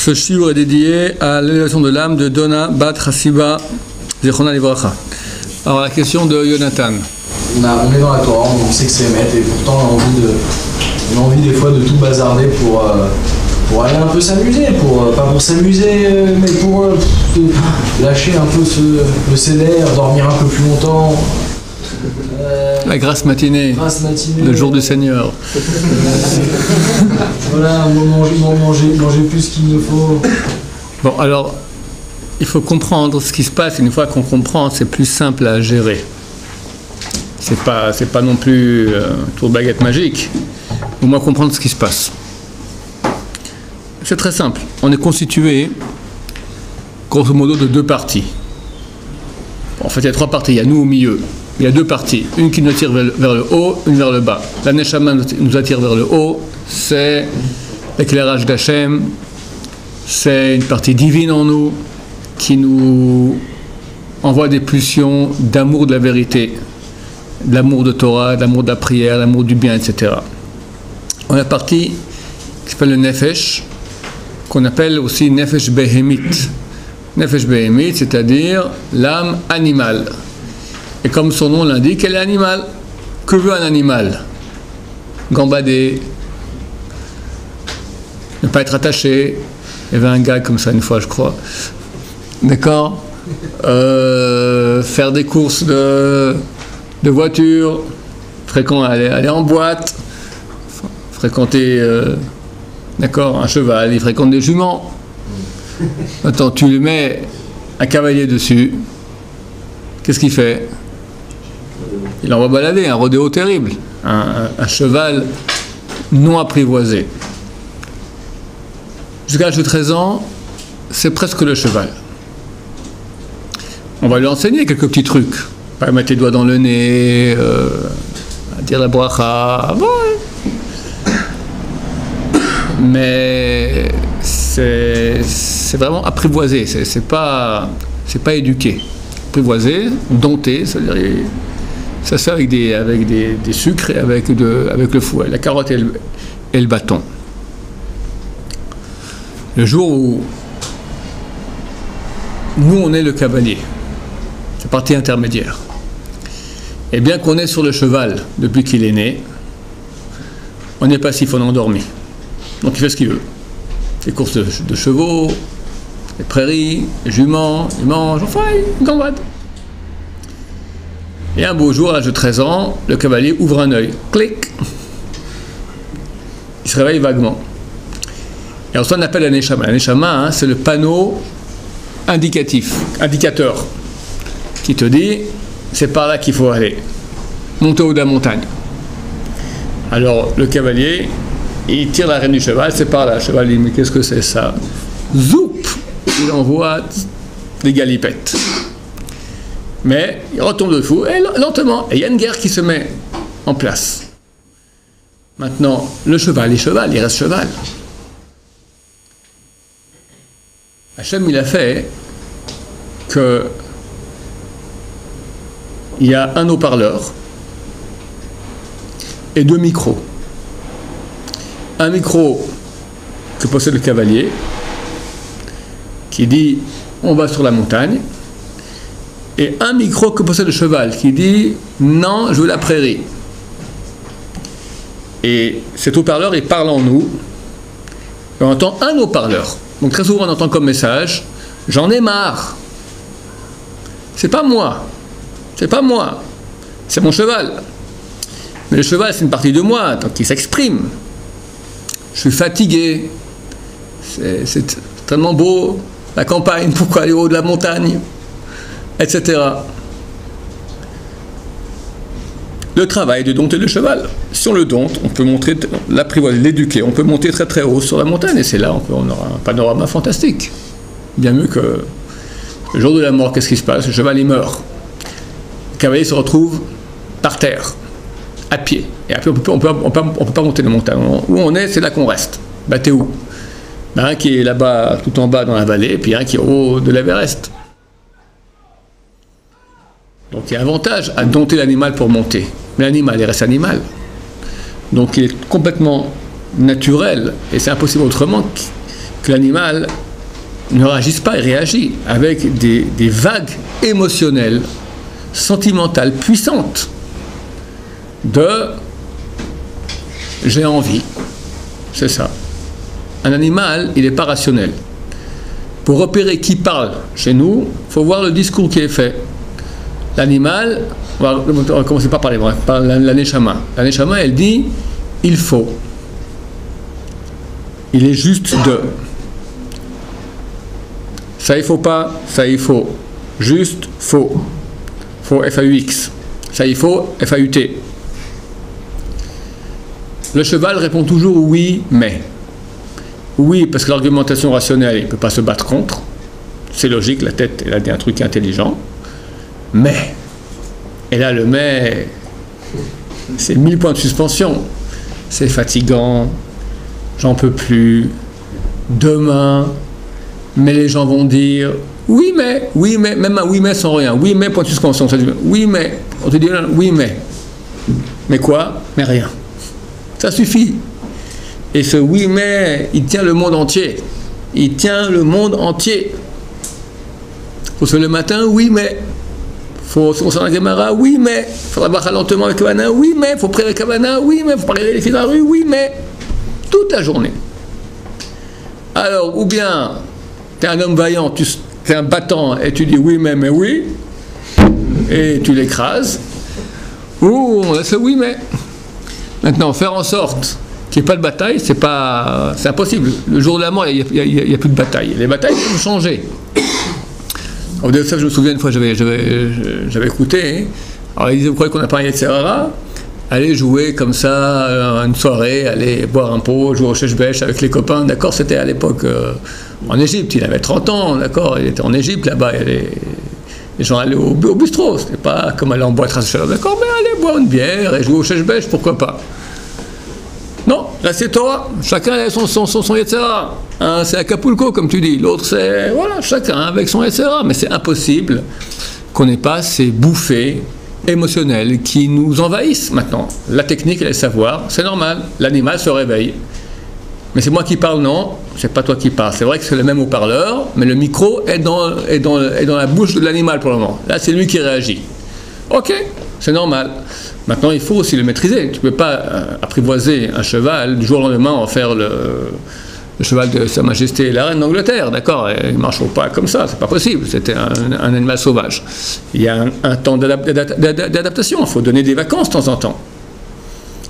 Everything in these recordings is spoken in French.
Ce shiur est dédié à l'élévation de l'âme de Donna Bat Hasiba Zechrona Livracha. Alors la question de Jonathan. On est dans la Torah, on sait que c'est Emet, et pourtant on a envie des fois de tout bazarder pour aller un peu s'amuser, pas pour s'amuser, mais pour lâcher un peu le CDR, dormir un peu plus longtemps. La grasse matinée, le jour du Seigneur. Voilà, manger plus qu'il ne faut. Bon, alors, il faut comprendre ce qui se passe. Une fois qu'on comprend, c'est plus simple à gérer. C'est pas non plus tour de baguette magique. Au moins comprendre ce qui se passe. C'est très simple. On est constitué, grosso modo, de deux parties. En fait, il y a trois parties. Il y a nous au milieu. Il y a deux parties. Une qui nous attire vers le haut, une vers le bas. La Neshama nous attire vers le haut. C'est l'éclairage d'Hachem. C'est une partie divine en nous qui nous envoie des pulsions d'amour de la vérité, de l'amour de Torah, de l'amour de la prière, de l'amour du bien, etc. On a la partie qui s'appelle le Nefesh, qu'on appelle aussi Nefesh Behemit. Nefesh Behemit, c'est-à-dire l'âme animale. Et comme son nom l'indique, elle est animale. Que veut un animal? Gambader, ne pas être attaché. Il y avait un gars comme ça une fois, je crois. D'accord? Faire des courses de voiture, aller en boîte, fréquenter d'accord, un cheval, il fréquente des juments. Attends, tu lui mets un cavalier dessus, qu'est-ce qu'il fait? Il envoie balader, un rodéo terrible, un cheval non apprivoisé. Jusqu'à l'âge de 13 ans, c'est presque le cheval. On va lui enseigner quelques petits trucs. Pas mettre les doigts dans le nez, dire la bracha. Bon. Mais c'est vraiment apprivoisé, c'est pas éduqué. Apprivoisé, dompté, c'est-à-dire ça se fait avec des sucres et avec le fouet, la carotte et le bâton. Le jour où nous on est le cavalier, c'est partie intermédiaire. Et bien qu'on est sur le cheval depuis qu'il est né, on est passif, on est endormi. Donc il fait ce qu'il veut. Les courses de chevaux, les prairies, les juments, il mange, enfin il gambade. Et un beau jour, à l'âge de 13 ans, le cavalier ouvre un œil. Clic. Il se réveille vaguement. Et ensuite on appelle la Neshama. La Neshama, c'est le panneau indicateur, qui te dit, c'est par là qu'il faut aller. Monter au haut de la montagne. Alors le cavalier, il tire la rêne du cheval, c'est par là. Le cheval dit, mais qu'est-ce que c'est ça? Zoup! Il envoie des galipettes. Mais il retombe de fou, et lentement. Et il y a une guerre qui se met en place. Maintenant, le cheval, il reste cheval. Hachem, il a fait que il y a un haut-parleur et deux micros. Un micro que possède le cavalier qui dit on va sur la montagne, et un micro que possède le cheval qui dit non, je veux la prairie. Et cet haut-parleur, il parle en nous, et on entend un haut-parleur. Donc très souvent on entend comme message, j'en ai marre. C'est pas moi, c'est mon cheval. Mais le cheval, c'est une partie de moi, donc il s'exprime. Je suis fatigué, c'est tellement beau, la campagne, pourquoi aller au haut de la montagne, etc. Le travail de dompter le cheval. Si on le dompte, on peut montrer l'apprivoiser, l'éduquer, on peut monter très très haut sur la montagne, et c'est là on aura un panorama fantastique. Bien mieux que le jour de la mort, qu'est-ce qui se passe? Le cheval, il meurt. Le cavalier se retrouve par terre, à pied. Et après, on peut pas monter la montagne. Où on est, c'est là qu'on reste. Bah, t'es où? Bah, un qui est là-bas, tout en bas dans la vallée, et puis un qui est au haut de l'Everest. Donc il y a avantage à dompter l'animal pour monter. Mais l'animal, il reste animal. Donc il est complètement naturel, et c'est impossible autrement, que l'animal ne réagisse pas, il réagit avec des vagues émotionnelles, sentimentales, puissantes de « j'ai envie ». C'est ça. Un animal, il n'est pas rationnel. Pour repérer qui parle chez nous, il faut voir le discours qui est fait. L'animal, on va commencer par parler, par la neshama. La neshama, elle dit « il faut ». Il est juste de. Ça, il faut pas, ça, il faut. Juste, faux. Faux, F-A-U-X. Ça, il faut, F-A-U-T. Le cheval répond toujours oui, mais. Oui, parce que l'argumentation rationnelle, il ne peut pas se battre contre. C'est logique, la tête, elle a dit un truc intelligent. Mais. Et là, le mais, c'est 1000 points de suspension. C'est fatigant. J'en peux plus. Demain. Mais les gens vont dire oui, mais. Même un oui, mais sans rien. Oui, mais, point de suspension. Ça dit, oui, mais. On te dit oui, mais. Mais quoi? Mais rien. Ça suffit. Et ce oui, mais, il tient le monde entier. Il tient le monde entier. Faut se lever le matin, oui, mais. Faut se concentrer avec Gemara, oui, mais. Faudra boire lentement avec Kavana, oui, mais. Faut prier avec Kavana, oui, mais. Faut parler les filles dans la rue, oui, mais. Toute la journée. Alors, ou bien, tu es un homme vaillant, tu es un battant, et tu dis oui, mais oui, et tu l'écrases, ou on laisse le oui, mais. Maintenant, faire en sorte qu'il n'y ait pas de bataille, c'est impossible. Le jour de la mort, il n'y a plus de bataille. Les batailles vont changer. Au début de ça, je me souviens une fois, j'avais écouté, hein. Alors ils disaient, vous croyez qu'on a parlé de Serrara? Aller jouer comme ça, une soirée, aller boire un pot, jouer au chèche-bêche avec les copains, d'accord? C'était à l'époque en Égypte, il avait 30 ans, d'accord? Il était en Égypte, là-bas, les gens allaient au bistrot, c'était pas comme aller en boîte à chaleur, d'accord? Mais aller boire une bière et jouer au chèche-bêche, pourquoi pas? Non, là c'est Torah, chacun a son Yetzera. Un c'est Acapulco, comme tu dis, l'autre c'est, voilà, chacun avec son Yetzera, mais c'est impossible qu'on n'ait pas ces bouffées émotionnels qui nous envahissent maintenant. La technique et le savoir, c'est normal. L'animal se réveille. Mais c'est moi qui parle, non, c'est pas toi qui parles. C'est vrai que c'est le même haut-parleur, mais le micro est dans la bouche de l'animal pour le moment. Là, c'est lui qui réagit. Ok, c'est normal. Maintenant, il faut aussi le maîtriser. Tu ne peux pas apprivoiser un cheval du jour au lendemain, en faire le cheval de Sa Majesté la Reine d'Angleterre, d'accord? Il ne marche pas comme ça, c'est pas possible, c'était un animal sauvage. Il y a un temps d'adaptation, il faut donner des vacances de temps en temps.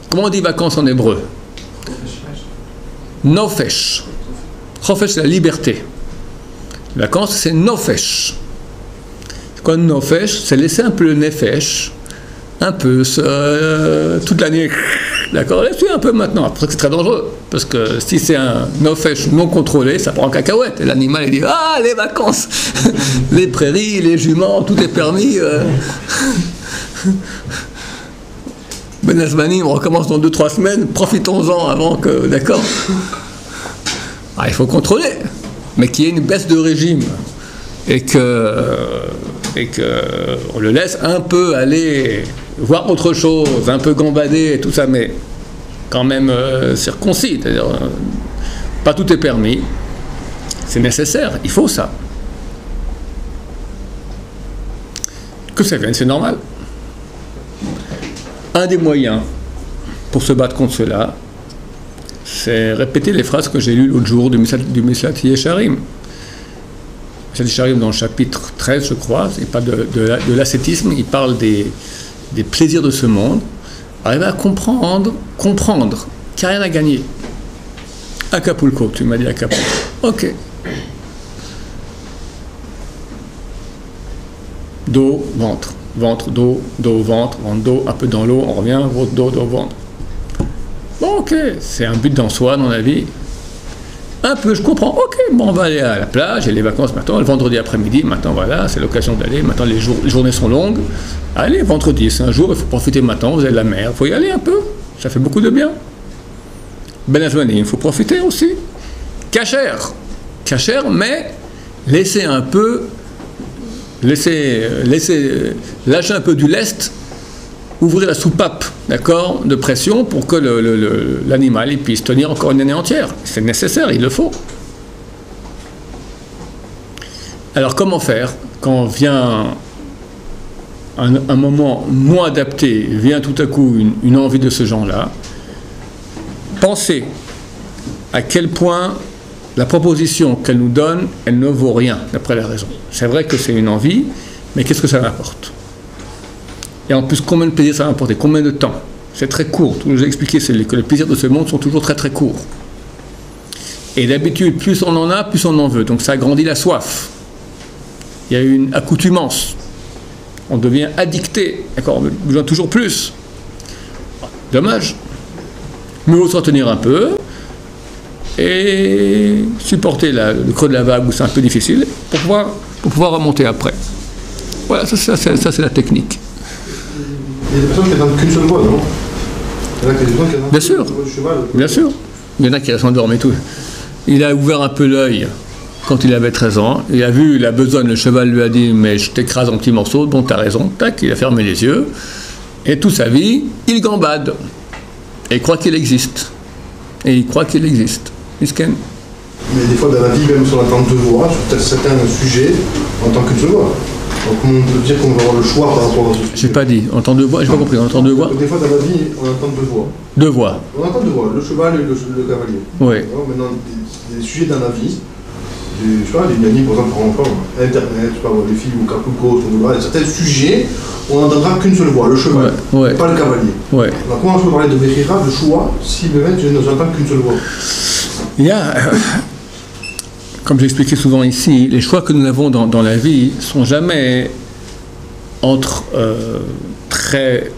Comment on dit vacances en hébreu? Nofesh. Nofesh, c'est la liberté. Les vacances, c'est nofesh. C'est quoi nofesh? C'est laisser un peu le nefesh, un peu, toute l'année. D'accord, laisse-le un peu maintenant. Après, c'est très dangereux. Parce que si c'est un nofesh non contrôlé, ça prend en cacahuète. Et l'animal, il dit ah, les vacances, les prairies, les juments, tout est permis. Ben Azmani, on recommence dans 2-3 semaines. Profitons-en avant que. D'accord. Ah, il faut contrôler. Mais qu'il y ait une baisse de régime. Et que on le laisse un peu aller voir autre chose, un peu gambader et tout ça, mais quand même circoncis, c'est-à-dire pas tout est permis, c'est nécessaire, il faut ça. Que ça vienne, c'est normal. Un des moyens pour se battre contre cela, c'est répéter les phrases que j'ai lues l'autre jour du Mislat Yesharim. Yesharim dans le chapitre 13, je crois, il parle de l'ascétisme, il parle des plaisirs de ce monde, arriver à comprendre qu'il n'y a rien à gagner. Acapulco, tu m'as dit Acapulco. Ok. Dos, ventre. Ventre, dos, ventre, dos, un peu dans l'eau, on revient, dos, ventre. Bon, ok, c'est un but dans soi, dans la vie. Un peu, je comprends. Ok, bon, on va aller à la plage, et les vacances maintenant, le vendredi après-midi, maintenant voilà, c'est l'occasion d'aller. Maintenant, les journées sont longues. Allez, vendredi, c'est un jour, il faut profiter maintenant, vous avez de la mer, il faut y aller un peu, ça fait beaucoup de bien. Ben Azmani, il faut profiter aussi. Cachère, mais laissez un peu, lâcher un peu du lest, ouvrir la soupape, d'accord, de pression pour que l'animal il puisse tenir encore une année entière. C'est nécessaire, il le faut. Alors comment faire quand vient un moment non adapté, vient tout à coup une envie de ce genre-là? Pensez à quel point la proposition qu'elle nous donne, elle ne vaut rien, d'après la raison. C'est vrai que c'est une envie, mais qu'est-ce que ça m'apporte? Et en plus, combien de plaisir ça va m'apporter? Combien de temps? C'est très court. Tout ce que j'ai expliqué, c'est que les plaisirs de ce monde sont toujours très très courts. Et d'habitude, plus on en a, plus on en veut. Donc ça agrandit la soif. Il y a une accoutumance. On devient addicté. D'accord? On a besoin de toujours plus. Dommage. Mais il faut se retenir un peu et supporter le creux de la vague où c'est un peu difficile pour pouvoir remonter après. Voilà, ça c'est la technique. Il y a des personnes qui n'attendent qu'une seule voie, non? Il y en a qui attendent bien sûr, bien sûr. Il y en a qui s'endorment et tout. Il a ouvert un peu l'œil quand il avait 13 ans. Il a vu la besogne, le cheval lui a dit « mais je t'écrase en petits morceaux ». Bon, t'as raison. Tac, il a fermé les yeux. Et toute sa vie, il gambade. Et il croit qu'il existe. Et il croit qu'il existe. Misken. Mais des fois, dans la vie, même si on attend deux voies, sur certains sujets, on entend qu'une seule voie. Donc on peut dire qu'on va avoir le choix par rapport à ce sujet. J'ai pas dit. On entend deux voix, j'ai pas compris. On entend deux voix. Des fois, dans la vie, on entend deux voix. Deux voix. On entend deux voix, le cheval et le cavalier. Oui. Alors, maintenant, des sujets dans la vie, je sais pas, des gagnés, par exemple, par enfant, Internet, je sais pas, les filles ou Capulco, il y a certains sujets, on n'entendra qu'une seule voix, le cheval, pas le cavalier. Ouais. Alors comment je peux parler de Bechira, de choix, si le mec, je n'entends qu'une seule voix? Il y a, comme j'ai expliqué souvent ici, les choix que nous avons dans la vie ne sont jamais entre très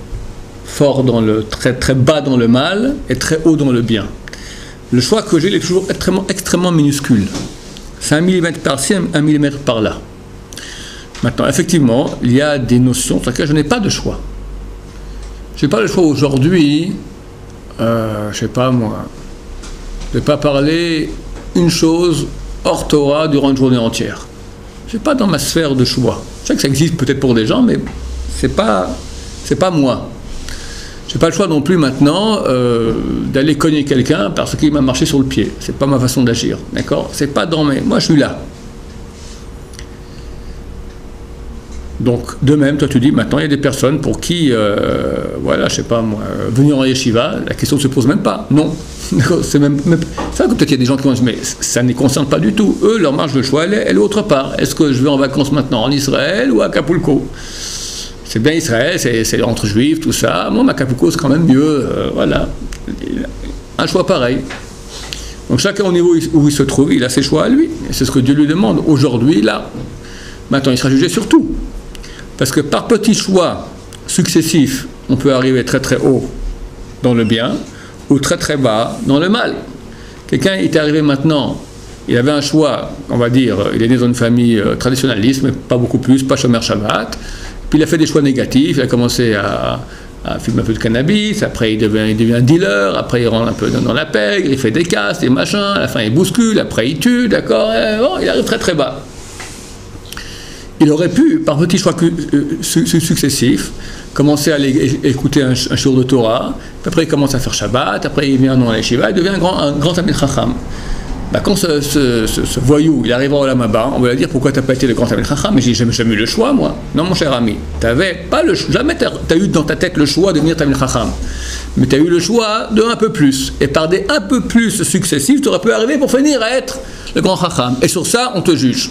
fort dans le très bas dans le mal et très haut dans le bien. Le choix que j'ai, il est toujours extrêmement minuscule. C'est 1 millimètre par-ci, 1 millimètre par-là. Maintenant, effectivement, il y a des notions sur lesquelles je n'ai pas de choix. Je n'ai pas le choix aujourd'hui, je ne sais pas moi, de ne pas parler une chose hors Torah durant une journée entière. Je n'ai pas dans ma sphère de choix. Je sais que ça existe peut-être pour des gens, mais c'est pas moi. Je n'ai pas le choix non plus maintenant d'aller cogner quelqu'un parce qu'il m'a marché sur le pied. C'est pas ma façon d'agir, d'accord? C'est pas dans mes... Moi, je suis là. Donc, de même, toi, tu dis, maintenant, il y a des personnes pour qui, voilà, je sais pas moi, venir en yeshiva, la question ne se pose même pas. Non. C'est même ça que peut-être il y a des gens qui vont dire, mais ça ne les concerne pas du tout. Eux, leur marge de choix, elle est autre part. Est-ce que je vais en vacances maintenant en Israël ou à Acapulco? C'est bien Israël, c'est entre juifs, tout ça. Moi, Acapulco, c'est quand même mieux. Voilà. Un choix pareil. Donc, chacun au niveau où il se trouve, il a ses choix à lui. Et c'est ce que Dieu lui demande. Aujourd'hui, là. Maintenant, il sera jugé sur tout. Parce que par petits choix successifs, on peut arriver très très haut dans le bien ou très très bas dans le mal. Quelqu'un est arrivé maintenant, il avait un choix, on va dire, il est né dans une famille traditionnaliste, mais pas beaucoup plus, pas Shomer Shabbat. Puis il a fait des choix négatifs, il a commencé à fumer un peu de cannabis, après il devient dealer, après il rentre un peu dans la pègre, il fait des casses, des machins, à la fin il bouscule, après il tue, d'accord, bon, il arrive très très bas. Il aurait pu, par petits choix successifs, commencer à aller écouter un shiur de Torah, puis après il commence à faire Shabbat, après il vient dans les Shiva, il devient un grand Talmid Chacham. Bah, quand ce voyou, il arrive au Olam Haba, on va lui dire pourquoi tu n'as pas été le grand Talmid Chacham? Mais j'ai jamais eu le choix, moi. Non, mon cher ami, jamais tu as eu dans ta tête le choix de devenir Talmid Chacham. Mais tu as eu le choix de un peu plus. Et par des un peu plus successifs, tu aurais pu arriver pour finir à être le grand Chacham. Et sur ça, on te juge.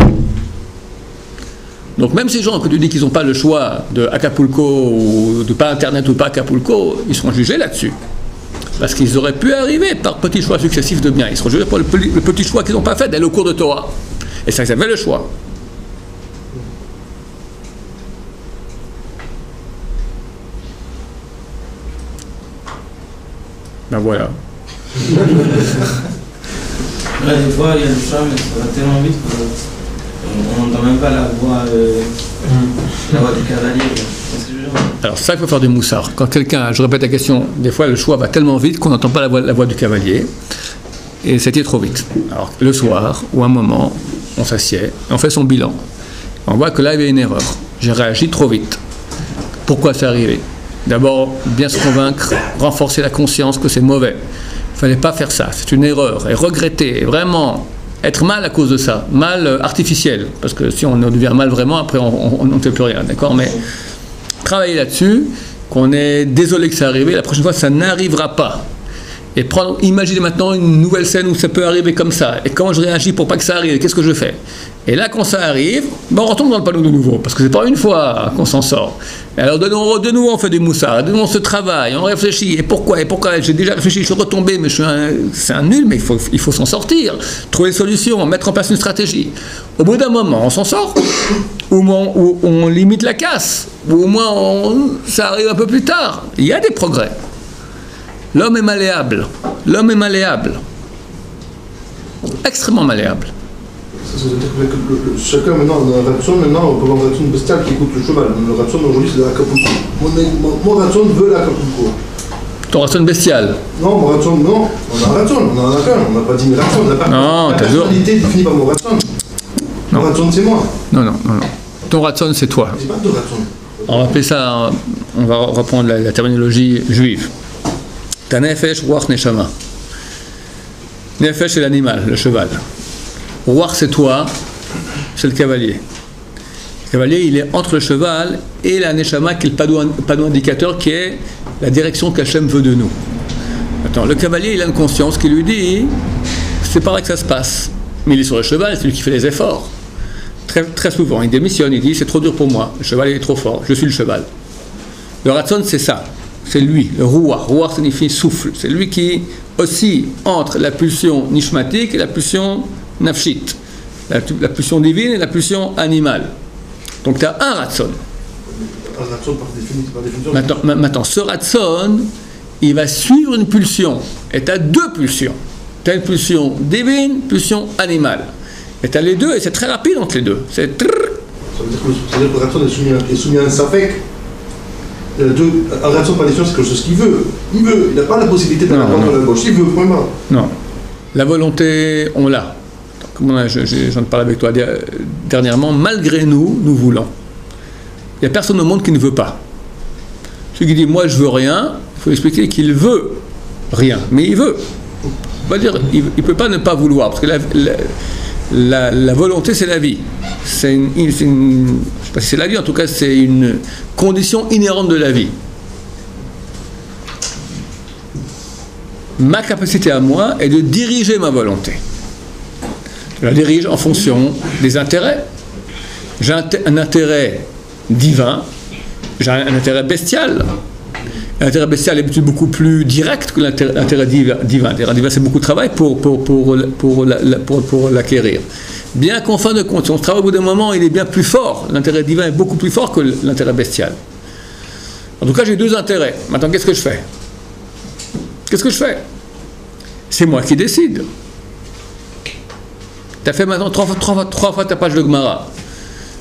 Donc même ces gens que tu dis qu'ils n'ont pas le choix de Acapulco ou de pas Internet ou pas Acapulco, ils seront jugés là-dessus. Parce qu'ils auraient pu arriver par petits choix successifs de bien. Ils seront jugés pour le petit choix qu'ils n'ont pas fait d'aller au cours de Torah. Et ça, ils avaient le choix. Ben voilà. Là, des fois, il y a le choix, mais ça va tellement vite qu'on n'entend même pas la voix du cavalier. Alors ça, il faut faire du moussard. Quand quelqu'un, je répète la question, des fois le choix va tellement vite qu'on n'entend pas la voix du cavalier. Et c'était trop vite. Alors le soir, ou un moment, on s'assied, on fait son bilan. On voit que là, il y avait une erreur. J'ai réagi trop vite. Pourquoi c'est arrivé? D'abord, bien se convaincre, renforcer la conscience que c'est mauvais. Il ne fallait pas faire ça, c'est une erreur. Et regretter, vraiment être mal à cause de ça, mal artificiel, parce que si on devient mal vraiment, après on ne fait plus rien, d'accord? Mais travailler là-dessus, qu'on est désolé que ça arrive, la prochaine fois ça n'arrivera pas. Et imaginez maintenant une nouvelle scène où ça peut arriver comme ça, et comment je réagis pour pas que ça arrive, qu'est-ce que je fais? Et là, quand ça arrive, on retombe dans le panneau de nouveau, parce que c'est pas une fois qu'on s'en sort. Et alors de nouveau on fait du moussard, de nouveau on se travaille, on réfléchit, et pourquoi, j'ai déjà réfléchi, je suis retombé, mais c'est un nul, mais il faut s'en sortir, trouver des solutions, mettre en place une stratégie. Au bout d'un moment, on s'en sort, ou on limite la casse, ou au moins ça arrive un peu plus tard. Il y a des progrès. L'homme est malléable, extrêmement malléable. Chacun maintenant, on a un ratson, maintenant on peut avoir un ratson bestial qui écoute le cheval. Le ratson aujourd'hui c'est l'Acapulco. Mon ratson veut l'Acapulco. Ton ratson bestial? Non, mon ratson, non. On a un ratson, on en a qu'un, on n'a pas dit une ratson. La personnalité définie par mon ratson. Mon ratson c'est moi. Non. Ton ratson c'est toi. J'ai pas de ratson. On va appeler ça, on va reprendre la terminologie juive. T'as nefesh, ruach, neshama. Nefesh c'est l'animal, le cheval. Ruach c'est toi, c'est le cavalier. Le cavalier il est entre le cheval et la neshama qui est le panneau indicateur qui est la direction qu'Hachem veut de nous. Attends, le cavalier il a une conscience qui lui dit c'est par là que ça se passe. Mais il est sur le cheval, c'est lui qui fait les efforts. Très, très souvent il démissionne, il dit c'est trop dur pour moi, le cheval il est trop fort, je suis le cheval. Le ratson c'est ça. C'est lui, le ruach. Ruach signifie souffle. C'est lui qui oscille entre la pulsion nishmatique et la pulsion nafshit. La pulsion divine et la pulsion animale. Donc tu as un ratson. Un ratson par définition. Maintenant, ce ratson, il va suivre une pulsion. Et tu as deux pulsions. Tu as une pulsion divine, une pulsion animale. Et tu as les deux, et c'est très rapide entre les deux. Ça veut dire que le ratson est soumis à un safek. Un ratson par définition, c'est quelque chose qu'il veut. Il n'a pas la possibilité d'aller à la gauche. Il veut, point barre. Non. La volonté, on l'a. J'en parle avec toi dernièrement. Malgré nous, nous voulons. Il n'y a personne au monde qui ne veut pas. Celui qui dit moi je veux rien, il faut expliquer qu'il veut rien, mais il veut. On va dire, il ne peut pas ne pas vouloir, parce que la volonté c'est la vie. Je ne sais pas si c'est la vie, en tout cas c'est une condition inhérente de la vie. Ma capacité à moi est de diriger ma volonté. Je la dirige en fonction des intérêts. J'ai un intérêt divin, j'ai un intérêt bestial. L'intérêt bestial est beaucoup plus direct que l'intérêt divin. L'intérêt divin, c'est beaucoup de travail pour l'acquérir. Bien qu'en fin de compte, si on travaille au bout d'un moment, il est bien plus fort. L'intérêt divin est beaucoup plus fort que l'intérêt bestial. En tout cas, j'ai deux intérêts. Maintenant, qu'est-ce que je fais? C'est moi qui décide. Tu as fait maintenant trois fois ta page de Gemara.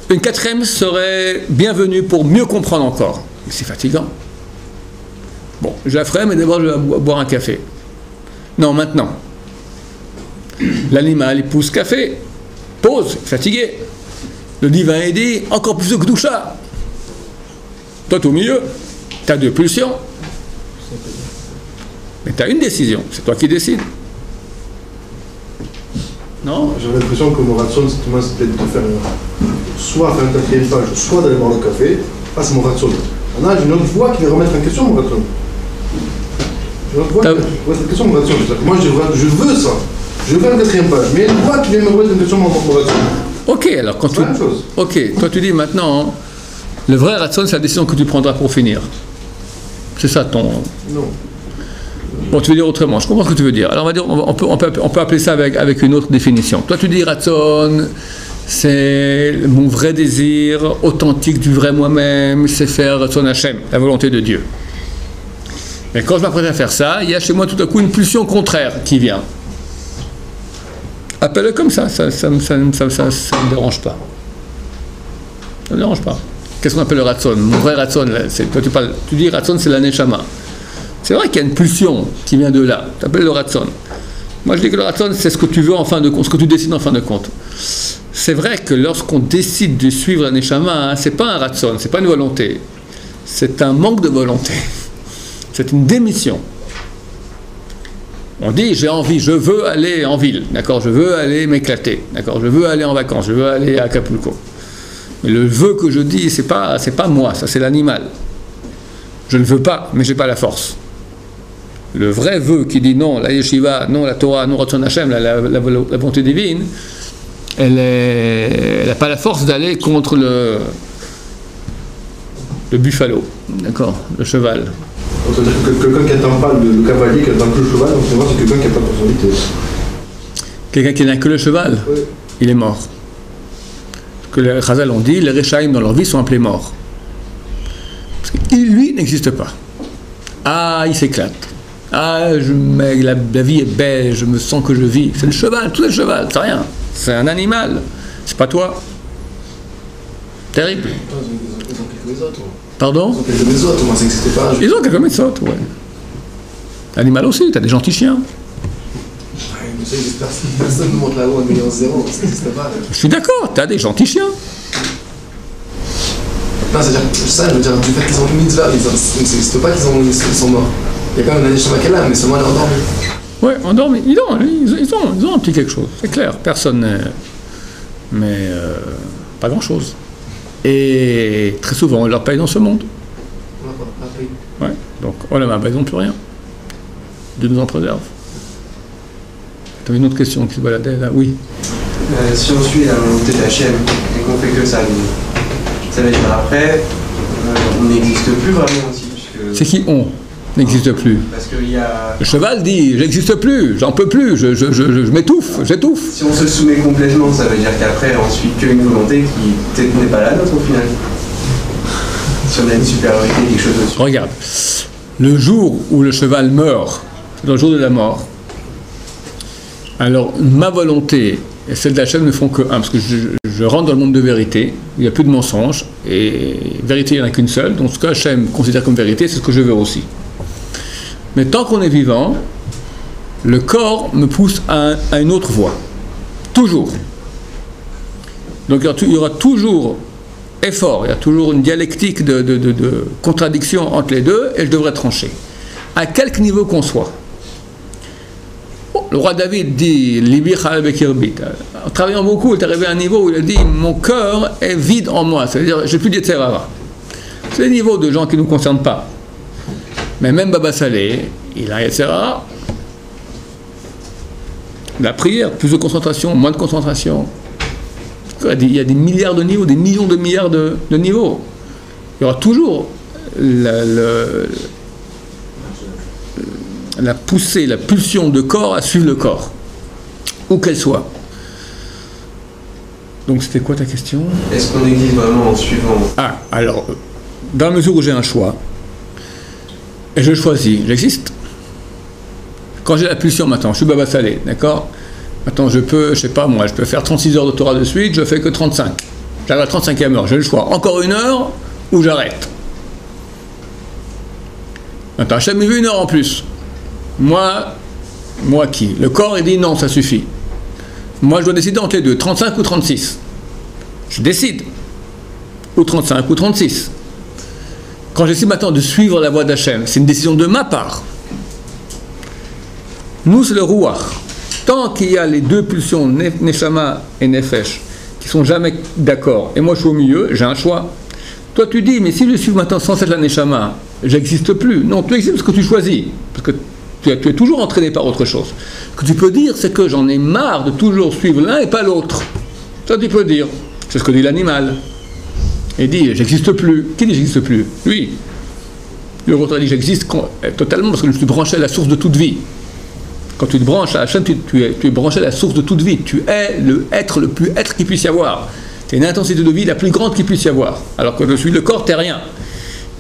Une quatrième serait bienvenue pour mieux comprendre encore. Mais c'est fatigant. Bon, je la ferai, mais d'abord je vais boire un café. Non, maintenant. L'animal, il pousse café. Pause, fatigué. Le divin, il dit encore plus de Gdoucha. Toi, t'es au milieu. Tu as deux pulsions. Mais tu as une décision. C'est toi qui décides. Non? J'ai l'impression que mon ratson, c'est peut-être de faire soit faire une quatrième page, soit d'aller boire le café. Ah, c'est mon ratson. Maintenant, j'ai une autre voix qui va remettre en question mon ratson. J'ai une autre voix qui va remettre en question mon ratson. Moi, je veux ça. Je veux faire une quatrième page. Mais il y a une voix qui vient me remettre en question mon ratson. Ok, alors quand c'est la même chose. Ok, toi tu dis maintenant, le vrai ratson, c'est la décision que tu prendras pour finir. C'est ça ton... Non. Bon, tu veux dire autrement, je comprends ce que tu veux dire. Alors on va dire, on peut appeler ça avec une autre définition. Toi tu dis ratson, c'est mon vrai désir authentique du vrai moi-même, c'est faire ratson Hachem, la volonté de Dieu. Mais quand je m'apprête à faire ça, il y a chez moi tout à coup une pulsion contraire qui vient. Appelle-le comme ça ne me dérange pas. Ça ne me dérange pas. Qu'est-ce qu'on appelle le ratson? Mon vrai ratson, toi tu dis ratson, c'est la neshama. C'est vrai qu'il y a une pulsion qui vient de là. Tu appelles le ratson. Moi je dis que le ratson, c'est ce que tu veux en fin de compte, ce que tu décides en fin de compte. C'est vrai que lorsqu'on décide de suivre la neshama, c'est pas un ratson, c'est pas une volonté. C'est un manque de volonté. C'est une démission. On dit j'ai envie, je veux aller en ville, d'accord, je veux aller m'éclater, d'accord, je veux aller en vacances, je veux aller à Acapulco. Mais le vœu que je dis, c'est pas moi, ça c'est l'animal. Je ne veux pas, mais j'ai pas la force. Le vrai vœu qui dit non, la yeshiva, non la Torah, non Ratzon Hashem, la volonté divine, elle n'a pas la force d'aller contre le buffalo, d'accord, le cheval. C'est-à-dire que quelqu'un qui n'attend pas le cavalier, qui n'attend que le cheval, donc c'est quelqu'un qui n'a pas de personnalité. Quelqu'un qui n'a que le cheval, Oui. il est mort. Parce que les Chazal ont dit, les Rechaïm dans leur vie sont appelés morts. Parce que lui n'existe pas. Ah, il s'éclate. Ah, la vie est belle, je me sens que je vis. C'est le cheval, tout est le cheval, c'est rien. C'est un animal, c'est pas toi. Terrible. Ils ont quelques autres. Pardon? Ils ont quelques autres, moi ça n'existait pas. Ils ont quelques méthodes, ouais. L'animal aussi, t'as des gentils chiens. Ouais, mais ça, personne ne montre la loi en ayant zéro, ça n'existait pas. Je suis d'accord, t'as des gentils chiens. Non, c'est-à-dire, ça, je veux dire, du fait qu'ils ont une mitzvah, ça n'existe pas qu'ils sont morts. Il y a quand même un Neshama qui est là, mais seulement elle est endormie. Ouais, endormis. Ils ont un petit quelque chose, c'est clair. Personne n'est. Mais pas grand-chose. Et très souvent, on leur paye dans ce monde. Ouais, donc, oh là, ils n'ont plus rien. Dieu nous en préserve. Tu avais une autre question qui se baladait là? Oui. Si on suit la volonté de Hachem et qu'on fait que ça veut dire après, on n'existe plus vraiment aussi. C'est qui on n'existe plus? Parce qu'il y a... Le cheval dit j'existe plus, j'en peux plus, je m'étouffe, j'étouffe. Si on se soumet complètement, ça veut dire qu'après on suit qu'une volonté qui peut-être n'est pas la nôtre au final. Si on a une supériorité, quelque chose dessus. Regarde, le jour où le cheval meurt, c'est le jour de la mort, alors ma volonté et celle d'Hachem ne font que un, parce que je rentre dans le monde de vérité, il n'y a plus de mensonges, et vérité il n'y en a qu'une seule, donc ce que Hachem considère comme vérité, c'est ce que je veux aussi. Mais tant qu'on est vivant, le corps me pousse à une autre voie. Toujours. Donc il y aura toujours effort, il y a toujours une dialectique de contradiction entre les deux, et je devrais trancher. À quelque niveau qu'on soit. Le roi David dit, Libi Chal Bekirbit. En travaillant beaucoup, il est arrivé à un niveau où il a dit, mon cœur est vide en moi, c'est-à-dire, j'ai plus d'Yetzerara. C'est le niveau de gens qui ne nous concernent pas. Mais même Baba Salé, il a Yetzerara. La prière, plus de concentration, moins de concentration. Il y a des milliards de niveaux, des millions de milliards de niveaux. Il y aura toujours la poussée, la pulsion de corps à suivre le corps, où qu'elle soit. Donc c'était quoi ta question? Est-ce qu'on existe vraiment en suivant? Ah, alors, dans la mesure où j'ai un choix, et je choisis, j'existe. Quand j'ai la pulsion maintenant, je suis Baba Salé, d'accord? Maintenant je peux, je sais pas moi, je peux faire 36 heures de Torah de suite, je fais que 35. J'arrive à la 35e heure, j'ai le choix. Encore une heure, ou j'arrête. Maintenant, Hachem il veut une heure en plus. Moi qui? Le corps il dit non, ça suffit. Moi je dois décider entre les deux, 35 ou 36. Je décide. Ou 35 ou 36. Quand je décide maintenant de suivre la voie d'Hachem, c'est une décision de ma part. Nous c'est le Ruach. Tant qu'il y a les deux pulsions, Neshama et Nefesh, qui sont jamais d'accord, et moi je suis au milieu, j'ai un choix. Toi tu dis, mais si je suis maintenant sans cette la Neshama, j'existe plus. Non, tu existes parce que tu choisis. Parce que tu es toujours entraîné par autre chose. Ce que tu peux dire, c'est que j'en ai marre de toujours suivre l'un et pas l'autre. Ça tu peux dire. C'est ce que dit l'animal. Il dit, j'existe plus. Qui dit j'existe plus? Lui. Le autre dit, j'existe totalement parce que je suis branché à la source de toute vie. Quand tu te branches à Hachem, tu es branché à la source de toute vie. Tu es le être le plus être qu'il puisse y avoir. Tu as une intensité de vie la plus grande qu'il puisse y avoir. Alors que je suis le corps, t'es rien.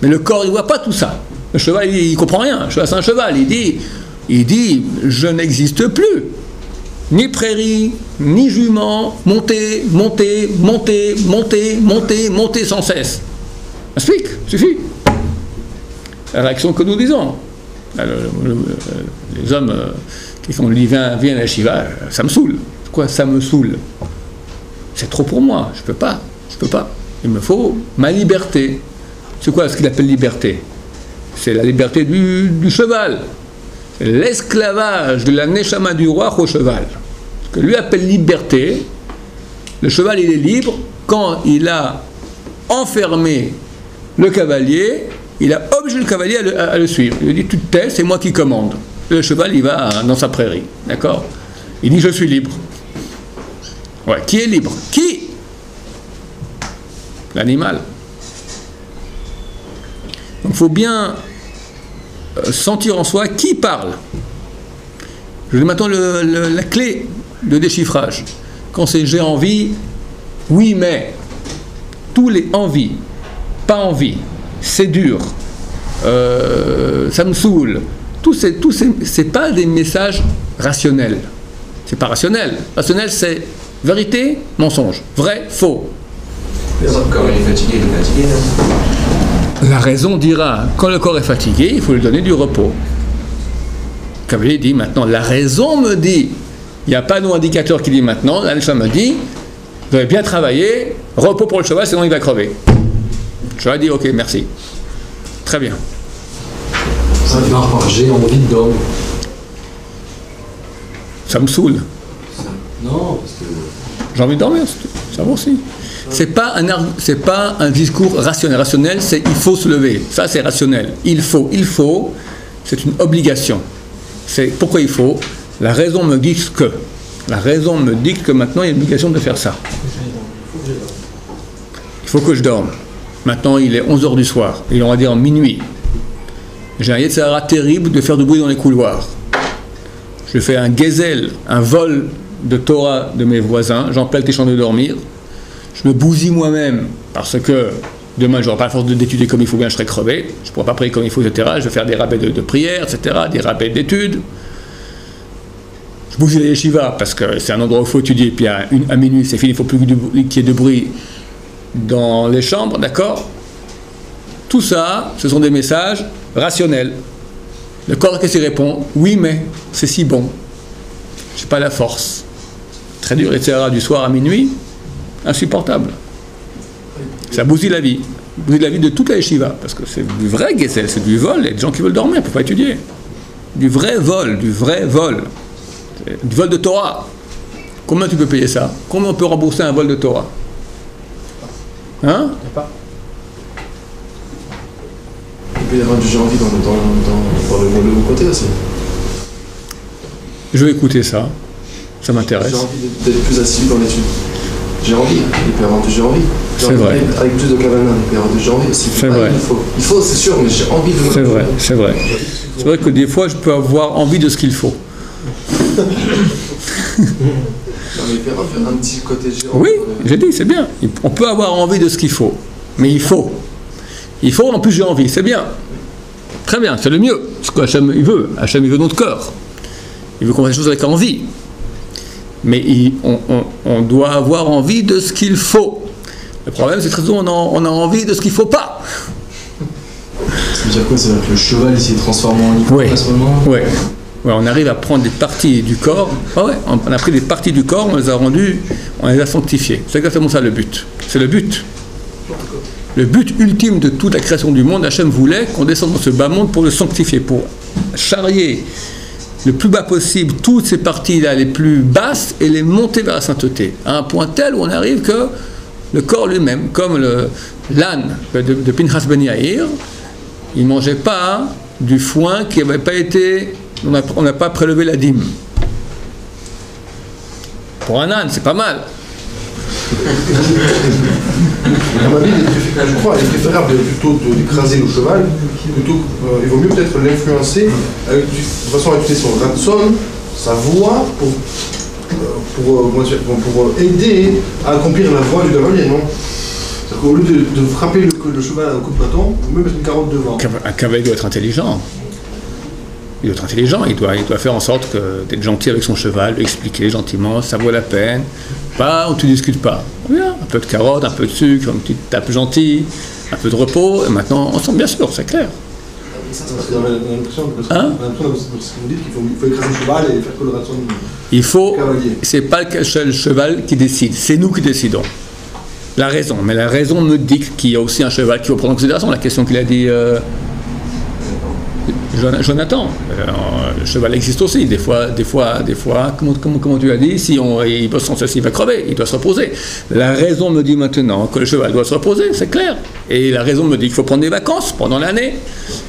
Mais le corps, il ne voit pas tout ça. Le cheval, il ne comprend rien. Le cheval, c'est un cheval. Il dit, je n'existe plus. Ni prairie, ni jument, monter, monter, monter, monter, monter, monter sans cesse. Explique, suffit. La réaction que nous disons. Les hommes qui font le divin, viennent à Shiva, ça me saoule. Quoi, ça me saoule? C'est trop pour moi, je peux pas. Il me faut ma liberté. C'est quoi ce qu'il appelle liberté? C'est la liberté du cheval. l'esclavage de la neshama du roi au cheval. Ce que lui appelle liberté, le cheval il est libre quand il a enfermé le cavalier, il a obligé le cavalier à le suivre. Il lui dit tu te tais, c'est moi qui commande. Et le cheval il va dans sa prairie, d'accord? Il dit je suis libre. Ouais, qui est libre? Qui? L'animal. Donc il faut bien sentir en soi qui parle. Je dis maintenant la clé de déchiffrage. Quand c'est j'ai envie, oui mais, tous les envies, pas envie, c'est dur, ça me saoule, c'est pas des messages rationnels. C'est pas rationnel. Rationnel c'est vérité, mensonge, vrai, faux. Le corps il est fatigué, non? La raison dira, quand le corps est fatigué, il faut lui donner du repos. Le cavalier dit maintenant, la raison me dit, il n'y a pas d'indicateur qui dit maintenant, la neshama me dit, vous avez bien travaillé, repos pour le cheval, sinon il va crever. Le cheval dit, ok, merci. Très bien. Ça démarre par j'ai envie de dormir. Ça me saoule. Non, parce que... J'ai envie de dormir, ça va aussi. C'est pas un discours rationnel. Rationnel, c'est il faut se lever. Ça, c'est rationnel. Il faut, c'est une obligation. C'est pourquoi il faut. La raison me dit que. La raison me dicte que maintenant, il y a une obligation de faire ça. Il faut que je dorme. Maintenant, il est 11h du soir. Et on va dire en minuit. J'ai un Yetzirah terrible de faire du bruit dans les couloirs. Je fais un gezel, un vol de Torah de mes voisins. J'empêche les chambres de dormir. Je me bousille moi-même parce que demain, je n'aurai pas la force d'étudier comme il faut bien, je serai crevé. Je ne pourrai pas prier comme il faut, etc. Je vais faire des rabais de prière, etc., des rabais d'études. Je bousille les yeshivas parce que c'est un endroit où il faut étudier. Puis à minuit, c'est fini, il ne faut plus qu'il y ait de bruit dans les chambres, d'accord? Tout ça, ce sont des messages rationnels. Le corps qui s'y répond, oui, mais c'est si bon. Je n'ai pas la force. Très dur, etc. Du soir à minuit. Insupportable. Ça bousille la vie. Bousille la vie de toute la yeshiva. Parce que c'est du vrai gezel, c'est du vol. Il y a des gens qui veulent dormir, ils ne peuvent pas étudier. Du vrai vol, du vrai vol. Du vol de Torah. Combien tu peux payer ça? Combien on peut rembourser un vol de Torah? Hein? Il peut y avoir du j'ai envie dans le bon côté aussi. Je vais écouter ça. Ça m'intéresse. J'ai envie d'être plus assidu dans l'étude. J'ai envie, il peut y avoir du j'ai envie. C'est vrai. Avec plus de kavana, il peut y avoir du j'ai envie aussi. C'est vrai. Il faut, c'est sûr, mais j'ai envie de... C'est vrai, c'est vrai. C'est vrai que des fois, je peux avoir envie de ce qu'il faut. Non, mais il peut y avoir un petit côté j'ai envie. Oui, j'ai dit, c'est bien. On peut avoir envie de ce qu'il faut. Mais il faut. Il faut, en plus j'ai envie, c'est bien. Très bien, c'est le mieux. Ce qu'Hachem il veut. Hachem il veut notre corps. Il veut qu'on fasse des choses avec envie. Mais on doit avoir envie de ce qu'il faut. Le problème, c'est que très souvent, on a envie de ce qu'il ne faut pas. Ça veut dire quoi? Ça veut dire que le cheval, il s'est transformé en icône à ce moment? Oui. Ouais, on arrive à prendre des parties du corps. Ah ouais, on a pris des parties du corps, on les a rendues, on les a sanctifiées. C'est exactement ça le but. C'est le but. Le but ultime de toute la création du monde, Hachem voulait qu'on descende dans ce bas monde pour le sanctifier, pour charrier le plus bas possible toutes ces parties-là les plus basses et les monter vers la sainteté, à un point tel où on arrive que le corps lui-même, comme l'âne de Pinchas ben Yair, il ne mangeait pas du foin qui n'avait pas été, on n'a pas prélevé la dîme. Pour un âne, c'est pas mal. À mon avis, je crois qu'il est préférable plutôt d'écraser le cheval, plutôt il vaut mieux peut-être l'influencer de façon à utiliser son ratson, sa voix, pour aider à accomplir la voie du cavalier, non? C'est-à-dire qu'au lieu de frapper le cheval au coup de bâton, vous pouvez mettre une carotte devant. Un cavalier doit être intelligent. Il doit être intelligent, il doit faire en sorte d'être gentil avec son cheval, lui expliquer gentiment, ça vaut la peine. Pas, on ne te discute pas. Bien, un peu de carotte, un peu de sucre, une petite tape gentille, un peu de repos, et maintenant, on sent bien sûr, c'est clair. Parce qu'on a l'impression de ce que vous dites qu'il faut écraser le cheval et faire que le ratson. Il faut, c'est pas le cheval qui décide, c'est nous qui décidons. La raison, mais la raison me dicte qu'il y a aussi un cheval qui faut prendre en considération la question qu'il a dit. Jonathan, le cheval existe aussi, des fois, comment tu as dit, si il bosse sans ceci, il va crever, il doit se reposer. La raison me dit maintenant que le cheval doit se reposer, c'est clair. Et la raison me dit qu'il faut prendre des vacances pendant l'année.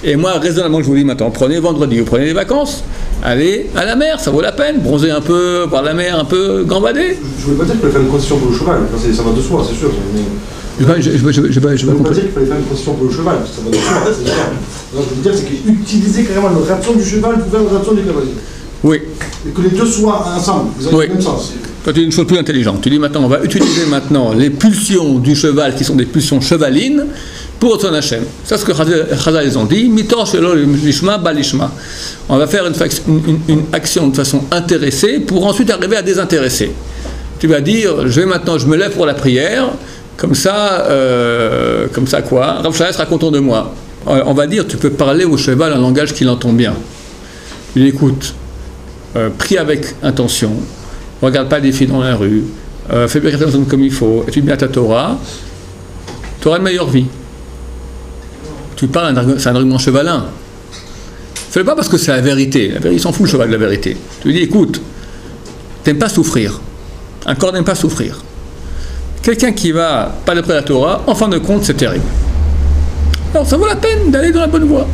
Et moi, raisonnablement, je vous dis maintenant, prenez vendredi, vous prenez des vacances, allez à la mer, ça vaut la peine, bronzer un peu, voir la mer un peu, gambader. Je voulais pas dire qu'il fallait faire une concession pour le cheval, ça va de soi, c'est sûr. Mais... Je ne veux pas dire qu'il fallait faire une concession pour le cheval, ça va de soi, c'est sûr. Donc, je veux dire, c'est qu'utiliser carrément la réaction du cheval pour faire la réaction du cavalier. Oui. Et que les deux soient ensemble, vous avez le même sens. Toi, tu dis une chose plus intelligente. Tu dis maintenant, on va utiliser maintenant les pulsions du cheval qui sont des pulsions chevalines pour son Hachem. C'est ce que Chazal les ont dit. Mitor shelo lishma balishma. On va faire une action de façon intéressée pour ensuite arriver à désintéresser. Tu vas dire, je me lève pour la prière. Comme ça quoi Rav Shaya racontons de moi. On va dire, tu peux parler au cheval un langage qu'il entend bien. Il écoute, prie avec intention, regarde pas des filles dans la rue, fais bien attention comme il faut, étudie bien ta Torah, tu auras une meilleure vie. Tu parles, c'est un argument chevalin. Fais-le pas parce que c'est la vérité. Il s'en fout le cheval de la vérité. Tu lui dis, écoute, t'aimes pas souffrir. Un corps n'aime pas souffrir. Quelqu'un qui va pas d'après la Torah, en fin de compte, c'est terrible. Alors ça vaut la peine d'aller dans la bonne voie.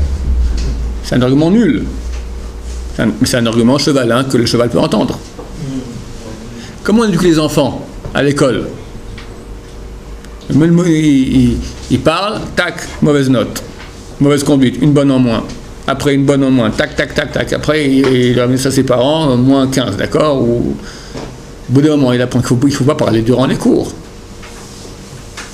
C'est un argument nul. Mais c'est un argument chevalin que le cheval peut entendre. Comment on éduque les enfants à l'école? Il parle, tac, mauvaise note. Mauvaise conduite, une bonne en moins. Après une bonne en moins, tac, tac, tac, tac. Après, il ramène ça à ses parents, moins 15, d'accord? Ou au bout d'un moment, il apprend qu'il ne faut pas parler durant les cours.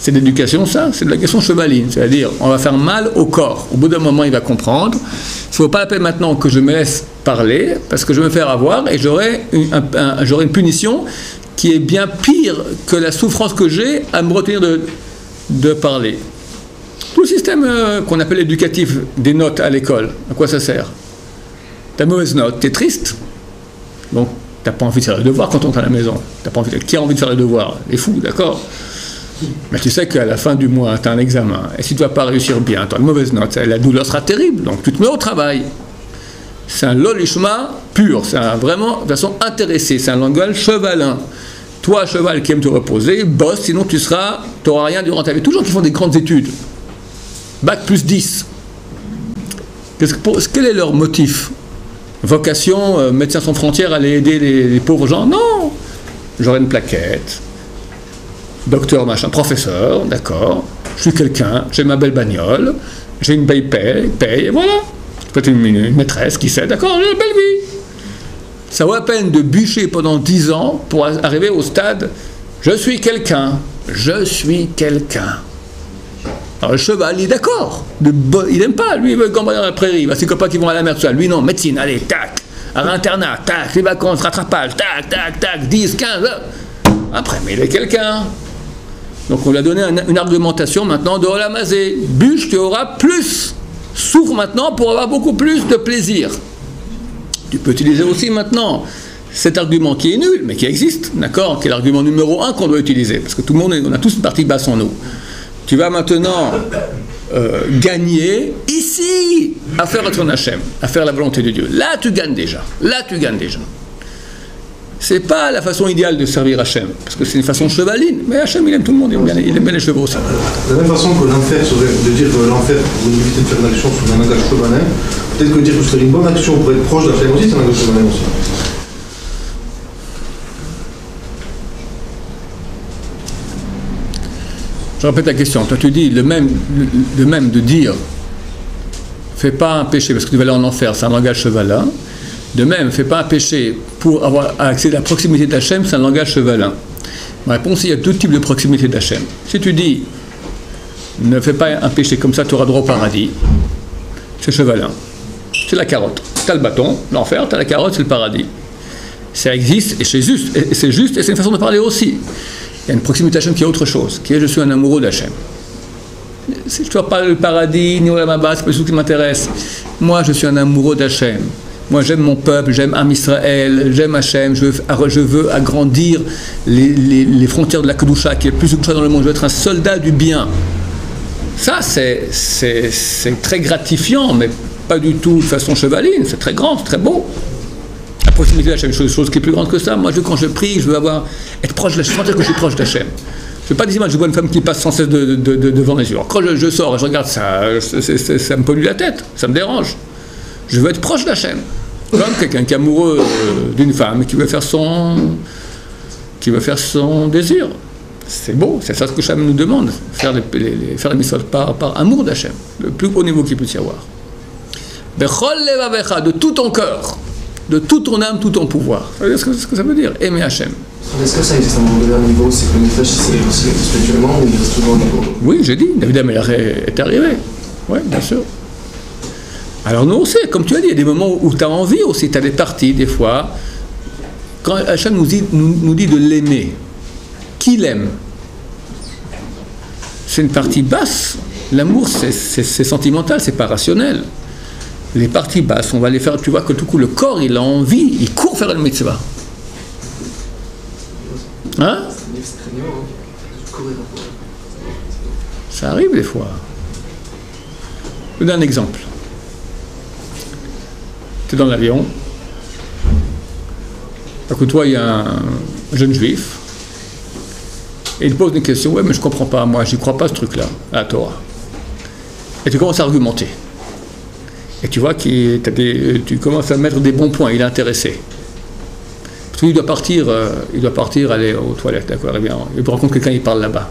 C'est de l'éducation, ça, c'est de la question chevaline. C'est-à-dire, on va faire mal au corps. Au bout d'un moment, il va comprendre. Il ne faut pas la peine maintenant que je me laisse parler, parce que je vais me faire avoir et j'aurai une punition qui est bien pire que la souffrance que j'ai à me retenir de parler. Tout le système qu'on appelle éducatif des notes à l'école, à quoi ça sert? T'as mauvaise note, t'es triste. Donc, t'as pas envie de faire les devoirs quand on est à la maison. Qui a envie de faire les devoirs? Les fous, d'accord? Mais tu sais qu'à la fin du mois, tu as un examen, et si tu ne vas pas réussir bien, tu as une mauvaise note, la douleur sera terrible, donc tu te mets au travail. C'est un lolishma pur, c'est vraiment de façon intéressée, c'est un langage chevalin. Toi, cheval qui aime te reposer, bosse, sinon tu n'auras rien durant ta vie. Tous les gens qui font des grandes études, bac plus 10, quel est leur motif? Vocation, Médecins sans frontières, aller aider les pauvres gens? Non, j'aurai une plaquette. Docteur, machin, professeur, d'accord, je suis quelqu'un, j'ai ma belle bagnole, j'ai une belle paye, et voilà. Peut-être une maîtresse, qui sait, d'accord, j'ai une belle vie. Ça vaut la peine de bûcher pendant 10 ans pour arriver au stade, je suis quelqu'un, je suis quelqu'un. Alors le cheval, il est d'accord, il n'aime pas, lui il veut gambader dans la prairie, il va ses copains qui vont à la mer, tout ça. Lui non, médecine, allez, tac, à l'internat, tac, les vacances, rattrapage, tac, tac, tac, 10, 15, après, mais il est quelqu'un. Donc on lui a donné une argumentation maintenant de Olamazé. Bûche, tu auras plus. Souffre maintenant pour avoir beaucoup plus de plaisir. Tu peux utiliser aussi maintenant cet argument qui est nul, mais qui existe, d'accord, qui est l'argument numéro 1 qu'on doit utiliser, parce que tout le monde, on a tous une partie basse en nous. Tu vas maintenant gagner ici à faire ton Hachem, à faire la volonté de Dieu. Là, tu gagnes déjà. Là, tu gagnes déjà. C'est pas la façon idéale de servir Hachem, parce que c'est une façon chevaline, mais Hachem il aime tout le monde, il aime bien les chevaux aussi. De la même façon que l'enfer serait, de dire que l'enfer, pour éviter de faire une action sous un langage chevalin, peut-être que dire que ce serait une bonne action pour être proche d'Hachem aussi, c'est un langage chevalin aussi. Je répète la question, toi tu dis le même de dire fais pas un péché parce que tu vas aller en enfer, c'est un langage chevalin. De même, fais pas un péché pour avoir accès à la proximité d'Hachem, c'est un langage chevalin. Ma réponse, il y a deux types de proximité d'Hachem. Si tu dis, ne fais pas un péché comme ça, tu auras droit au paradis, c'est chevalin. C'est la carotte. Tu as le bâton, l'enfer, tu as la carotte, c'est le paradis. Ça existe, et c'est juste, et c'est une façon de parler aussi. Il y a une proximité d'Hachem qui est autre chose, qui est je suis un amoureux d'Hachem. Si je ne dois pas le paradis, ni au Lamaba, c'est pas ce qui m'intéresse. Moi, je suis un amoureux d'Hachem. Moi, j'aime mon peuple, j'aime Am Israël, j'aime Hachem, je veux agrandir les frontières de la Kedusha, qui est plus de Kedusha dans le monde. Je veux être un soldat du bien. Ça, c'est très gratifiant, mais pas du tout de façon chevaline, c'est très grand, c'est très beau. La proximité d'Hachem, c'est une chose qui est plus grande que ça. Moi, quand je prie, je veux être proche de Hachem, sentir que je suis proche d'Hachem. Je ne veux pas dire, je vois une femme qui passe sans cesse devant les yeux. Alors, quand je sors et je regarde ça, ça me pollue la tête, ça me dérange. Je veux être proche d'Hachem. Comme quelqu'un qui est amoureux d'une femme et qui veut faire son désir. C'est beau, c'est ça ce que Hachem nous demande, faire les mitzvot par amour d'Hachem, le plus haut niveau qu'il puisse y avoir. Bechol levavecha, de tout ton cœur, de toute ton âme, tout ton pouvoir. Vous savez ce que ça veut dire, aimer Hachem. Est-ce que ça existe à un moment donné un niveau, c'est que le nefesh s'élève aussi spirituellement ou il reste toujours au niveau? Oui, j'ai dit, David Amelach est arrivé. Oui, bien sûr. Alors nous aussi, comme tu as dit, il y a des moments où tu as envie aussi, tu as des parties, des fois, quand Hachem nous dit de l'aimer, qui l'aime? C'est une partie basse. L'amour, c'est sentimental, c'est pas rationnel. Les parties basses, on va les faire, tu vois que tout coup, le corps, il a envie, il court faire le mitzvah. Hein? Ça arrive des fois. Je vous donne un exemple. Tu es dans l'avion. À côté de toi, il y a un jeune juif. Et il pose une question. Ouais, mais je comprends pas, moi, j'y crois pas ce truc-là, à la Torah. Et tu commences à argumenter. Et tu vois tu commences à mettre des bons points, il est intéressé. Parce qu'il doit partir, aller aux toilettes, d'accord, et bien, il rencontre quelqu'un, il parle là-bas.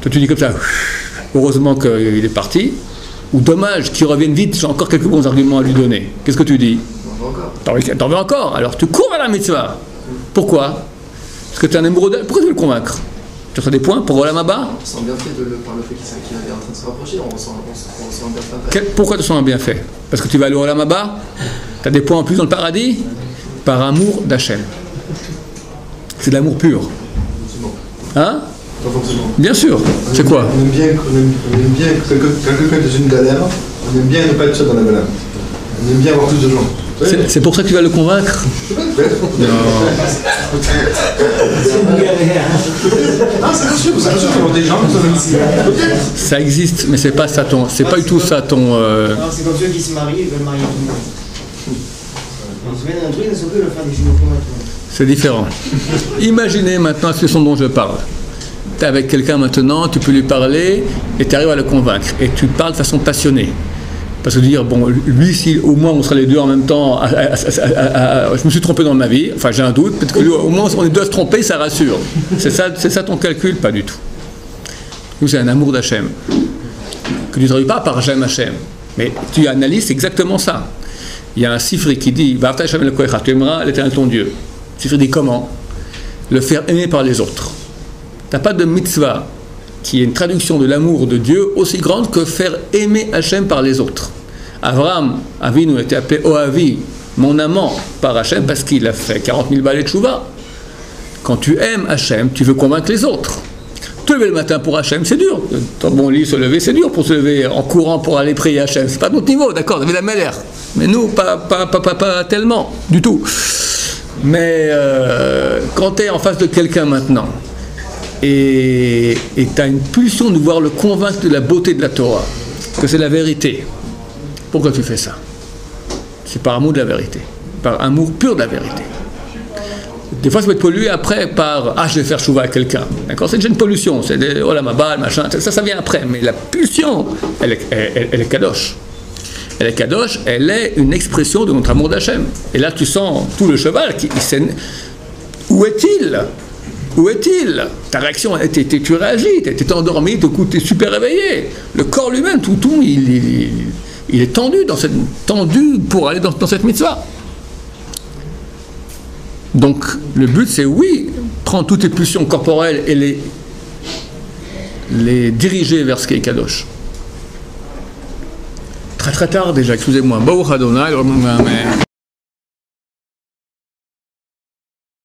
Toi, tu dis comme ça, heureusement qu'il est parti, ou dommage qu'il revienne vite, j'ai encore quelques bons arguments à lui donner. Qu'est-ce que tu dis? T'en veux encore? Alors tu cours à la mitzvah. Pourquoi? Parce que tu es un amoureux d'elle. Pourquoi tu veux le convaincre? Tu as des points pour Olam Haba? On se sent bien fait par le fait qu'il est en train de se rapprocher, on se sent bien fait. Pourquoi tu te sens bien fait? Parce que tu vas aller au Olam Haba? Tu as des points en plus dans le paradis? Par amour d'Hachem. C'est de l'amour pur. Hein? Pas forcément. Bien sûr. C'est quoi? On aime bien quand quelqu'un est dans une galère, on aime bien ne pas être seul dans la galère. On aime bien avoir plus de gens. C'est pour ça que tu vas le convaincre? Non. Ah, c'est sûr qu'il y a des gens qui sont ici. Ça existe, mais c'est pas du tout ça ton. Non, c'est comme ceux qui se marient, ils veulent marier tout le monde. On se met dans un truc, ils sont plus le faire des jumeaux pour tout le monde. C'est différent. Imaginez maintenant la situation dont je parle. Tu es avec quelqu'un maintenant, tu peux lui parler et tu arrives à le convaincre. Et tu parles de façon passionnée. Parce que dire, bon, lui, si au moins on sera les deux en même temps, je me suis trompé dans ma vie, enfin j'ai un doute, peut-être que lui, au moins on est deux à se tromper, ça rassure. C'est ça ton calcul? Pas du tout. Nous, c'est un amour d'Hachem. Que tu ne traduis pas par j'aime Hachem. Mais tu analyses exactement ça. Il y a un Sifri qui dit, tu aimeras l'Éternel ton Dieu. Le Sifri dit comment? Le faire aimer par les autres. Tu n'as pas de mitzvah qui est une traduction de l'amour de Dieu aussi grande que faire aimer Hachem par les autres. Abraham Avinu était appelé Oavi, mon amant, par Hachem, parce qu'il a fait 40 000 balais de Tchouva. Quand tu aimes Hachem, tu veux convaincre les autres. Te lever le matin pour Hachem, c'est dur. Dans mon lit, se lever, c'est dur pour se lever en courant pour aller prier Hachem. C'est pas notre niveau, d'accord, David Amelach. Mais nous, pas tellement, du tout. Mais quand tu es en face de quelqu'un maintenant, et tu as une pulsion de vouloir le convaincre de la beauté de la Torah, que c'est la vérité. Pourquoi tu fais ça? C'est par amour de la vérité, par amour pur de la vérité. Des fois, ça peut être pollué après par je vais faire chouva à quelqu'un. D'accord? C'est déjà une pollution, c'est des Olam Haba, machin, ça vient après. Mais la pulsion, elle est kadosh. Elle est kadosh, elle est une expression de notre amour d'Hachem. Et là, tu sens tout le cheval qui où est-il? Où est-il? Ta réaction, tu réagis, tu es endormi, tu es super réveillé. Le corps lui-même, tout il est tendu, tendu pour aller dans cette mitzvah. Donc, le but, c'est oui, prendre toutes tes pulsions corporelles et les diriger vers ce qui est kadosh. Très très tard déjà, excusez-moi. Baruch Adonai, Amen.